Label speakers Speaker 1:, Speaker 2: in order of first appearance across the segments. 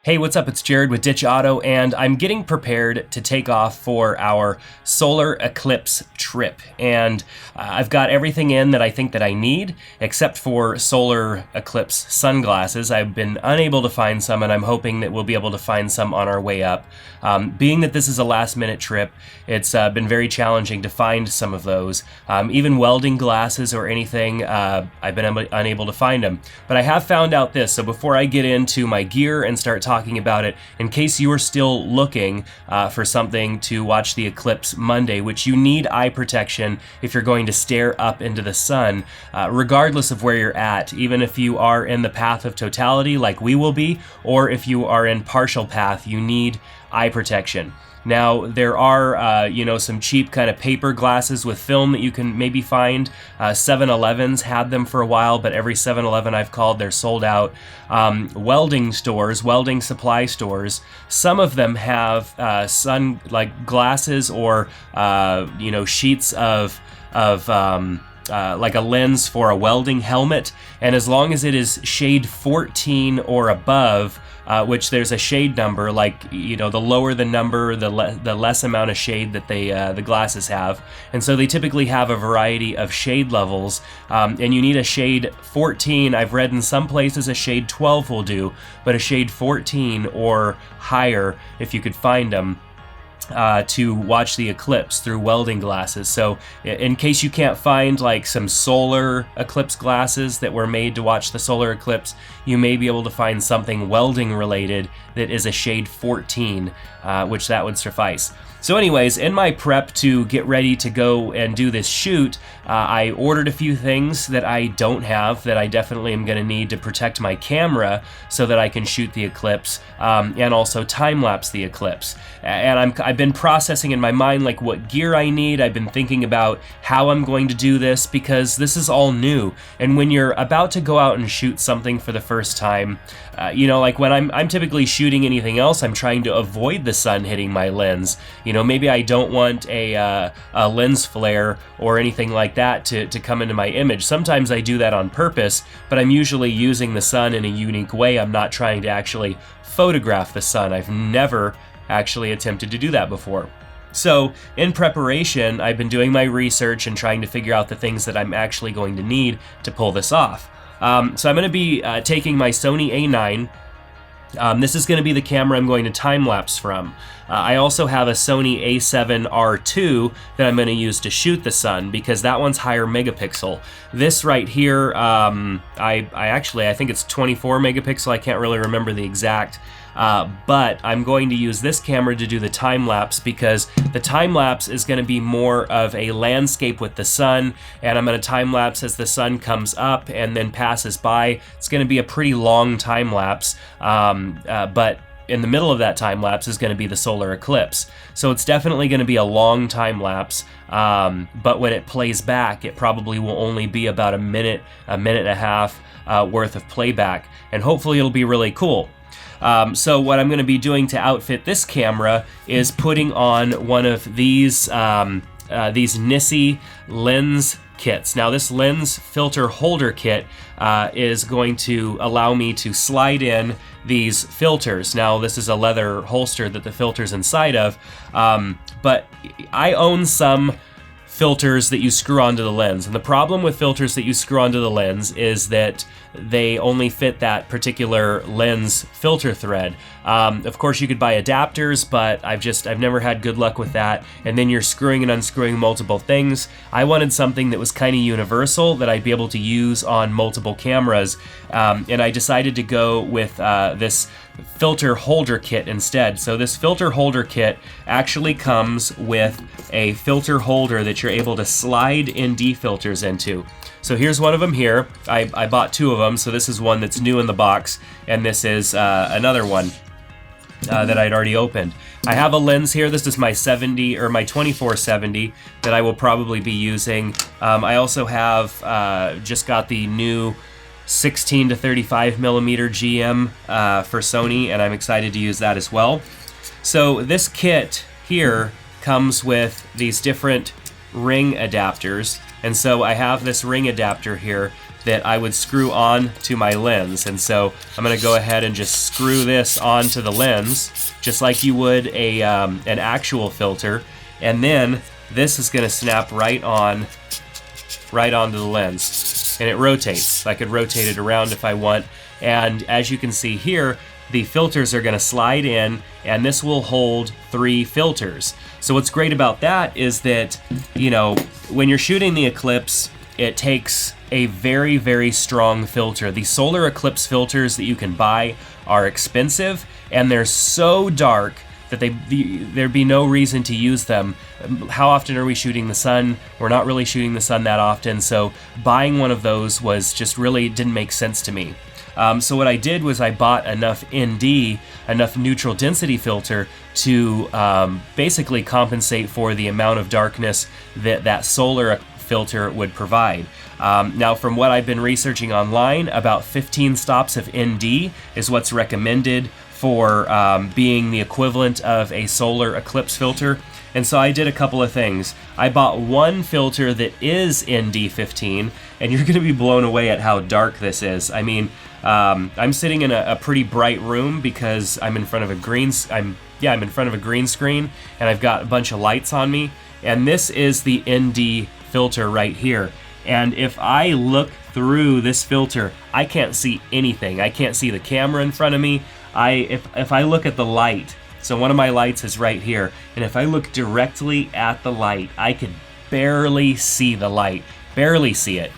Speaker 1: Hey, what's up? It's Jerad with Ditch Auto, and I'm getting prepared to take off for our solar eclipse trip. And I've got everything in that I think that I need, except for solar eclipse sunglasses. I've been unable to find some, and I'm hoping that we'll be able to find some on our way up. Being that this is a last-minute trip, it's been very challenging to find some of those. Even welding glasses or anything, I've been unable to find them. But I have found out this, so before I get into my gear and start talking about it, in case you are still looking for something to watch the eclipse Monday, which you need eye protection if you're going to stare up into the sun, regardless of where you're at, even if you are in the path of totality like we will be, or if you are in partial path, you need eye protection. Now, there are, some cheap kind of paper glasses with film that you can maybe find. 7-Elevens had them for a while, but every 7-Eleven I've called, they're sold out. Welding stores, welding supply stores, some of them have glasses or, sheets of like a lens for a welding helmet. And as long as it is shade 14 or above, which there's a shade number, the lower the number, the less amount of shade that the glasses have. And so they typically have a variety of shade levels, and you need a shade 14. I've read in some places a shade 12 will do, but a shade 14 or higher, if you could find them, to watch the eclipse through welding glasses. So in case you can't find like some solar eclipse glasses that were made to watch the solar eclipse, you may be able to find something welding related that is a shade 14, which that would suffice. So anyways, in my prep to get ready to go and do this shoot, I ordered a few things that I don't have that I definitely am going to need to protect my camera so that I can shoot the eclipse, and also time-lapse the eclipse. And I've been processing in my mind like what gear I need. I've been thinking about how I'm going to do this because this is all new. And when you're about to go out and shoot something for the first time, like when I'm typically shooting anything else, I'm trying to avoid the sun hitting my lens. Maybe I don't want a lens flare or anything like that to come into my image. Sometimes I do that on purpose, but I'm usually using the sun in a unique way. I'm not trying to actually photograph the sun. I've never actually attempted to do that before. So in preparation, I've been doing my research and trying to figure out the things that I'm actually going to need to pull this off. So I'm going to be taking my Sony A9. This is going to be the camera I'm going to time-lapse from. I also have a Sony A7R2 that I'm going to use to shoot the sun because that one's higher megapixel. This right here, I think it's 24 megapixel. I can't really remember the exact. But I'm going to use this camera to do the time-lapse because the time-lapse is going to be more of a landscape with the sun, and I'm going to time-lapse as the sun comes up and then passes by. It's going to be a pretty long time-lapse, but in the middle of that time-lapse is going to be the solar eclipse. So it's definitely going to be a long time-lapse, but when it plays back, it probably will only be about a minute and a half worth of playback, and hopefully it'll be really cool. So what I'm going to be doing to outfit this camera is putting on one of these Nissi lens kits. Now this lens filter holder kit is going to allow me to slide in these filters. Now this is a leather holster that the filter's inside of, but I own some filters that you screw onto the lens. And the problem with filters that you screw onto the lens is that they only fit that particular lens filter thread. Of course you could buy adapters, but I've never had good luck with that. And then you're screwing and unscrewing multiple things. I wanted something that was kind of universal that I'd be able to use on multiple cameras. And I decided to go with this filter holder kit instead. So this filter holder kit actually comes with a filter holder that you're able to slide ND filters into. So here's one of them here. I bought two of them, so this is one that's new in the box, and this is another one that I'd already opened. I have a lens here. This is my 70 or my 24-70 that I will probably be using. I also have just got the new 16 to 35 millimeter GM for Sony, and I'm excited to use that as well. So this kit here comes with these different ring adapters, and so I have this ring adapter here that I would screw on to my lens. And so I'm going to go ahead and just screw this onto the lens, just like you would an actual filter. And then this is going to snap right onto the lens. And it rotates. I could rotate it around if I want. And as you can see here, the filters are going to slide in, and this will hold 3 filters. So what's great about that is that, you know, when you're shooting the Eclipse, it takes a very, very strong filter. The solar Eclipse filters that you can buy are expensive, and they're so dark that there'd be no reason to use them. How often are we shooting the sun? We're not really shooting the sun that often, so buying one of those was just really didn't make sense to me. So what I did was I bought enough ND, enough neutral density filter to basically compensate for the amount of darkness that solar filter would provide. Now, from what I've been researching online, about 15 stops of ND is what's recommended for being the equivalent of a solar Eclipse filter. And so I did a couple of things. I bought one filter that is ND15, and you're going to be blown away at how dark this is. I mean, I'm sitting in a pretty bright room because I'm in front of a green screen, and I've got a bunch of lights on me. And this is the ND filter right here. And if I look through this filter, I can't see anything. I can't see the camera in front of me. If I look at the light, so one of my lights is right here, and if I look directly at the light, I could barely see the light, barely see it.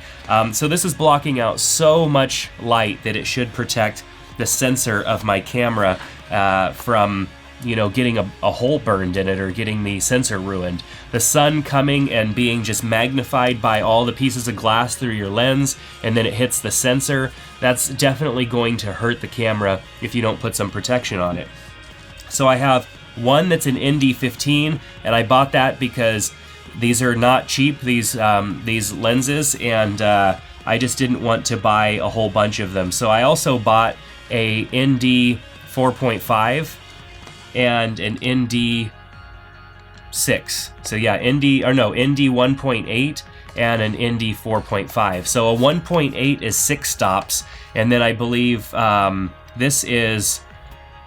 Speaker 1: So this is blocking out so much light that it should protect the sensor of my camera from, you know, getting a hole burned in it or getting the sensor ruined. The sun coming and being just magnified by all the pieces of glass through your lens, and then it hits the sensor, that's definitely going to hurt the camera if you don't put some protection on it. So I have one that's an ND15, and I bought that because these are not cheap, these lenses, and I just didn't want to buy a whole bunch of them. So I also bought a ND 4.5 and an ND 6. So yeah, ND 1.8 and an ND 4.5. So a 1.8 is 6 stops, and then I believe this is,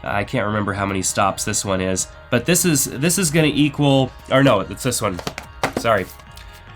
Speaker 1: I can't remember how many stops this one is, but this is going to equal, or no, it's this one. Sorry,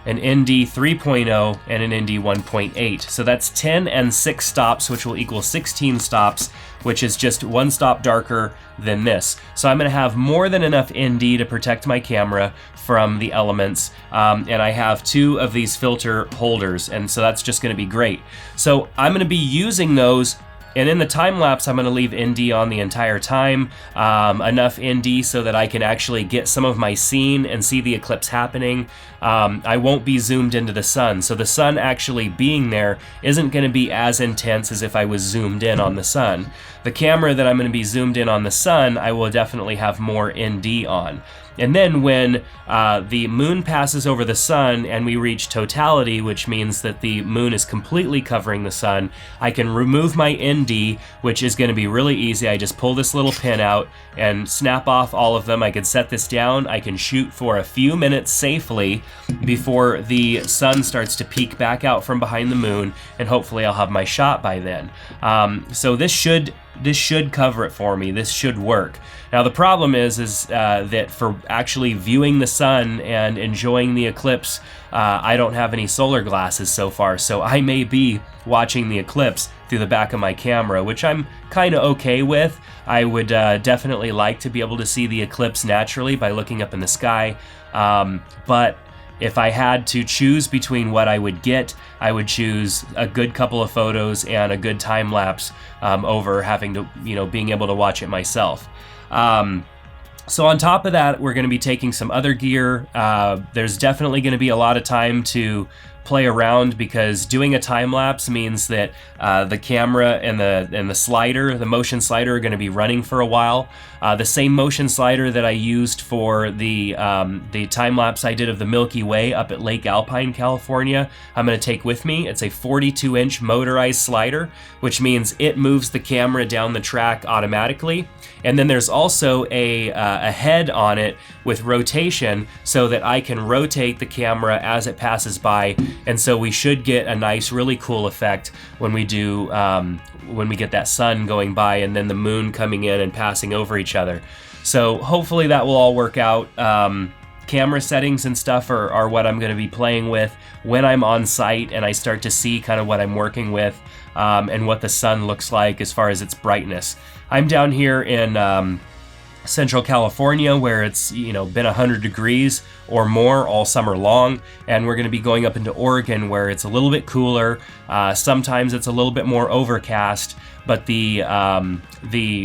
Speaker 1: an ND 3.0 and an ND 1.8. So that's 10 and 6 stops, which will equal 16 stops, which is just 1 stop darker than this. So I'm going to have more than enough ND to protect my camera from the elements, and I have 2 of these filter holders, and so that's just going to be great. So I'm going to be using those. And in the time lapse, I'm going to leave ND on the entire time, enough ND so that I can actually get some of my scene and see the eclipse happening. I won't be zoomed into the sun, so the sun actually being there isn't going to be as intense as if I was zoomed in on the sun. The camera that I'm going to be zoomed in on the sun, I will definitely have more ND on. And then when the moon passes over the sun and we reach totality, which means that the moon is completely covering the sun, I can remove my ND, which is going to be really easy. I just pull this little pin out and snap off all of them. I can set this down. I can shoot for a few minutes safely before the sun starts to peek back out from behind the moon, and hopefully I'll have my shot by then. So this should cover it for me. This should work. Now the problem is that for actually viewing the sun and enjoying the eclipse, I don't have any solar glasses so far, so I may be watching the eclipse through the back of my camera, which I'm kind of okay with. I would definitely like to be able to see the eclipse naturally by looking up in the sky, but if I had to choose between what I would get, I would choose a good couple of photos and a good time lapse over having to, being able to watch it myself. So on top of that, we're going to be taking some other gear. There's definitely going to be a lot of time to play around because doing a time lapse means that the camera and the slider, the motion slider, are going to be running for a while. The same motion slider that I used for the time lapse I did of the Milky Way up at Lake Alpine, California, I'm going to take with me. It's a 42-inch motorized slider, which means it moves the camera down the track automatically. And then there's also a head on it with rotation so that I can rotate the camera as it passes by and so we should get a nice, really cool effect when we do when we get that sun going by and then the moon coming in and passing over each other. So hopefully that will all work out. Camera settings and stuff are what I'm going to be playing with when I'm on site and I start to see kind of what I'm working with and what the sun looks like as far as its brightness. I'm down here in Central California, where it's been 100 degrees or more all summer long, and we're going to be going up into Oregon, where it's a little bit cooler. Sometimes it's a little bit more overcast, but the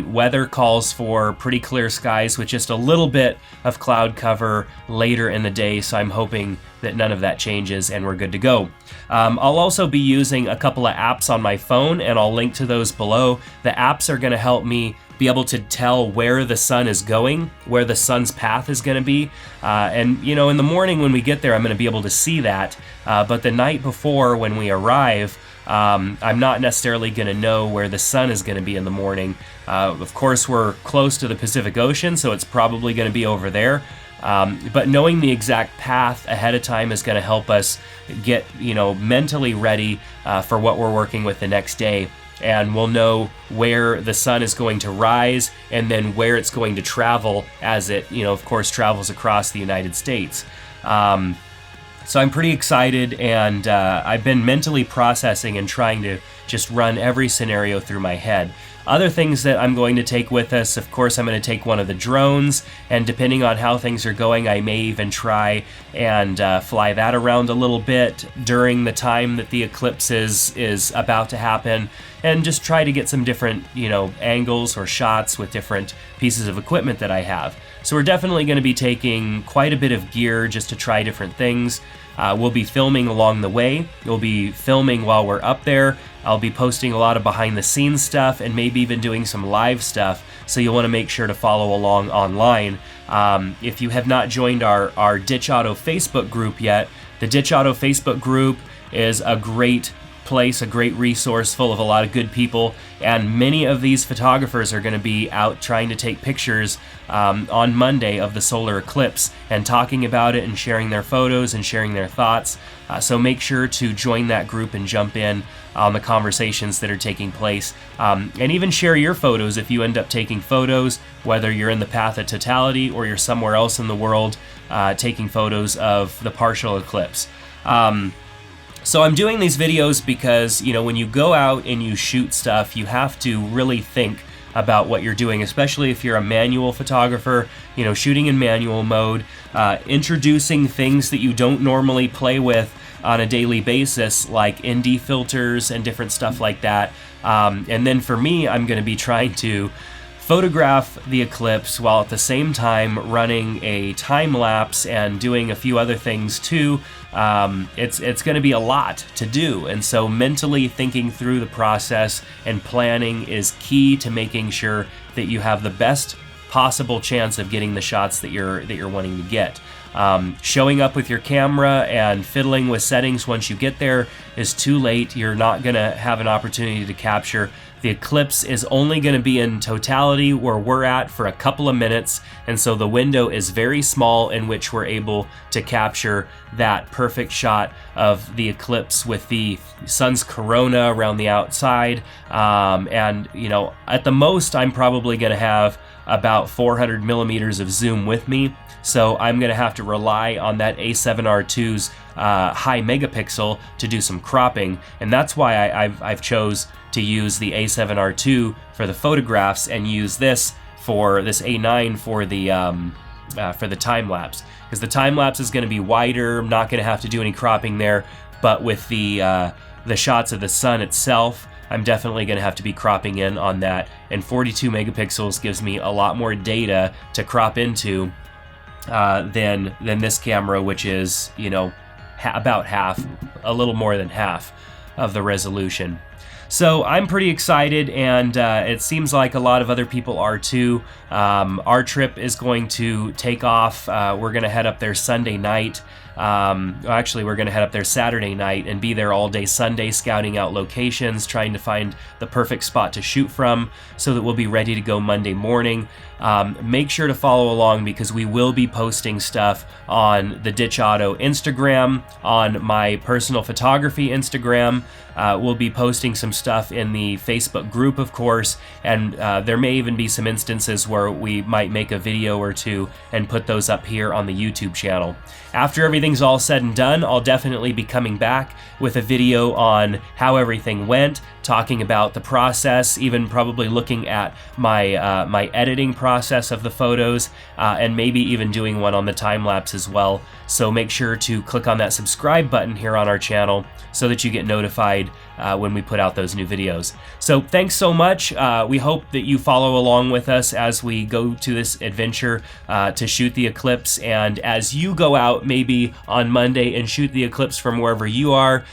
Speaker 1: weather calls for pretty clear skies with just a little bit of cloud cover later in the day, so I'm hoping that none of that changes and we're good to go. I'll also be using a couple of apps on my phone, and I'll link to those below. The apps are going to help me be able to tell where the sun is going, where the sun's path is going to be. And in the morning when we get there, I'm going to be able to see that. But the night before when we arrive, I'm not necessarily going to know where the sun is going to be in the morning. Of course, we're close to the Pacific Ocean, so it's probably going to be over there. But knowing the exact path ahead of time is going to help us get, mentally ready for what we're working with the next day. And we'll know where the sun is going to rise and then where it's going to travel as it, of course, travels across the United States. So I'm pretty excited, and I've been mentally processing and trying to just run every scenario through my head. Other things that I'm going to take with us, of course, I'm going to take one of the drones, and depending on how things are going, I may even try and fly that around a little bit during the time that the eclipse is about to happen, and just try to get some different, angles or shots with different pieces of equipment that I have. So we're definitely going to be taking quite a bit of gear just to try different things. We'll be filming along the way. We'll be filming while we're up there. I'll be posting a lot of behind the scenes stuff and maybe even doing some live stuff, so you'll want to make sure to follow along online. If you have not joined our Ditch Auto Facebook group yet, the Ditch Auto Facebook group is a great place, a great resource full of a lot of good people, and many of these photographers are going to be out trying to take pictures on Monday of the solar eclipse and talking about it and sharing their photos and sharing their thoughts. So make sure to join that group and jump in on the conversations that are taking place, and even share your photos if you end up taking photos, whether you're in the path of totality or you're somewhere else in the world taking photos of the partial eclipse. So I'm doing these videos because, when you go out and you shoot stuff, you have to really think about what you're doing, especially if you're a manual photographer, shooting in manual mode, introducing things that you don't normally play with on a daily basis, like ND filters and different stuff like that. And then for me, I'm going to be trying to photograph the eclipse while at the same time running a time lapse and doing a few other things too. It's going to be a lot to do, and so mentally thinking through the process and planning is key to making sure that you have the best possible chance of getting the shots that you're wanting to get. Showing up with your camera and fiddling with settings once you get there is too late. You're not going to have an opportunity to capture. The eclipse is only going to be in totality where we're at for a couple of minutes, and so the window is very small in which we're able to capture that perfect shot of the eclipse with the sun's corona around the outside. And at the most, I'm probably going to have about 400 millimeters of zoom with me, so I'm going to have to rely on that A7R2's high megapixel to do some cropping, and that's why I've chose to use the A7R2 for the photographs and use this A9 for the time lapse, because the time lapse is going to be wider. I'm not going to have to do any cropping there, but with the shots of the sun itself, I'm definitely going to have to be cropping in on that, and 42 megapixels gives me a lot more data to crop into than this camera, which is about half, a little more than half of the resolution. So I'm pretty excited, and it seems like a lot of other people are too. Our trip is going to take off. We're going to head up there Sunday night. Actually, we're going to head up there Saturday night and be there all day Sunday, scouting out locations, trying to find the perfect spot to shoot from so that we'll be ready to go Monday morning. Make sure to follow along because we will be posting stuff on the Ditch Auto Instagram, on my personal photography Instagram. We'll be posting some stuff in the Facebook group, of course, and there may even be some instances where we might make a video or two and put those up here on the YouTube channel. After everything's all said and done, I'll definitely be coming back with a video on how everything went, talking about the process, even probably looking at my my editing process of the photos, and maybe even doing one on the time lapse as well. So make sure to click on that subscribe button here on our channel so that you get notified when we put out those new videos. So thanks so much. We hope that you follow along with us as we go to this adventure to shoot the eclipse. And as you go out maybe on Monday and shoot the eclipse from wherever you are,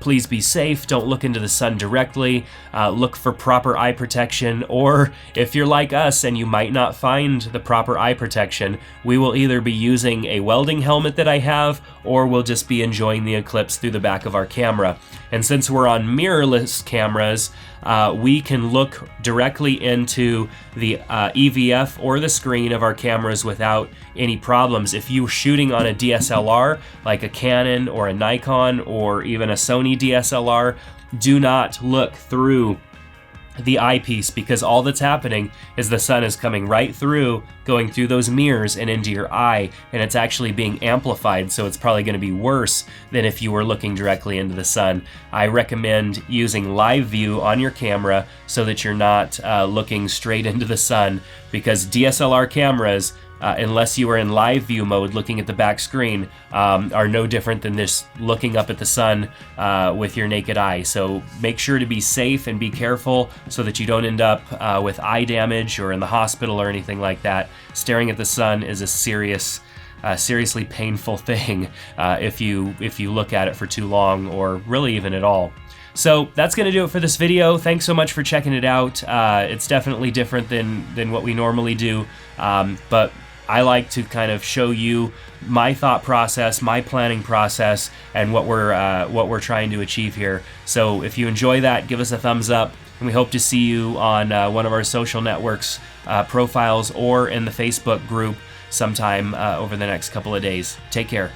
Speaker 1: please be safe. Don't look into the sun directly. Look for proper eye protection, or if you're like us and you might not find the proper eye protection, we will either be using a welding helmet that I have, or we'll just be enjoying the eclipse through the back of our camera. And since we're on mirrorless cameras, we can look directly into the EVF or the screen of our cameras without any problems. If you're shooting on a DSLR, like a Canon or a Nikon or even a Sony DSLR, do not look through the eyepiece, because all that's happening is the sun is coming right through, going through those mirrors and into your eye, and it's actually being amplified, so it's probably going to be worse than if you were looking directly into the sun. I recommend using live view on your camera so that you're not looking straight into the sun, because DSLR cameras, unless you are in live view mode looking at the back screen, are no different than this looking up at the sun with your naked eye. So make sure to be safe and be careful so that you don't end up with eye damage or in the hospital or anything like that. Staring at the sun is a seriously painful thing if you look at it for too long, or really even at all. So that's going to do it for this video. Thanks so much for checking it out. It's definitely different than what we normally do, but I like to kind of show you my thought process, my planning process, and what we're trying to achieve here. So if you enjoy that, give us a thumbs up, and we hope to see you on one of our social networks profiles or in the Facebook group sometime over the next couple of days. Take care.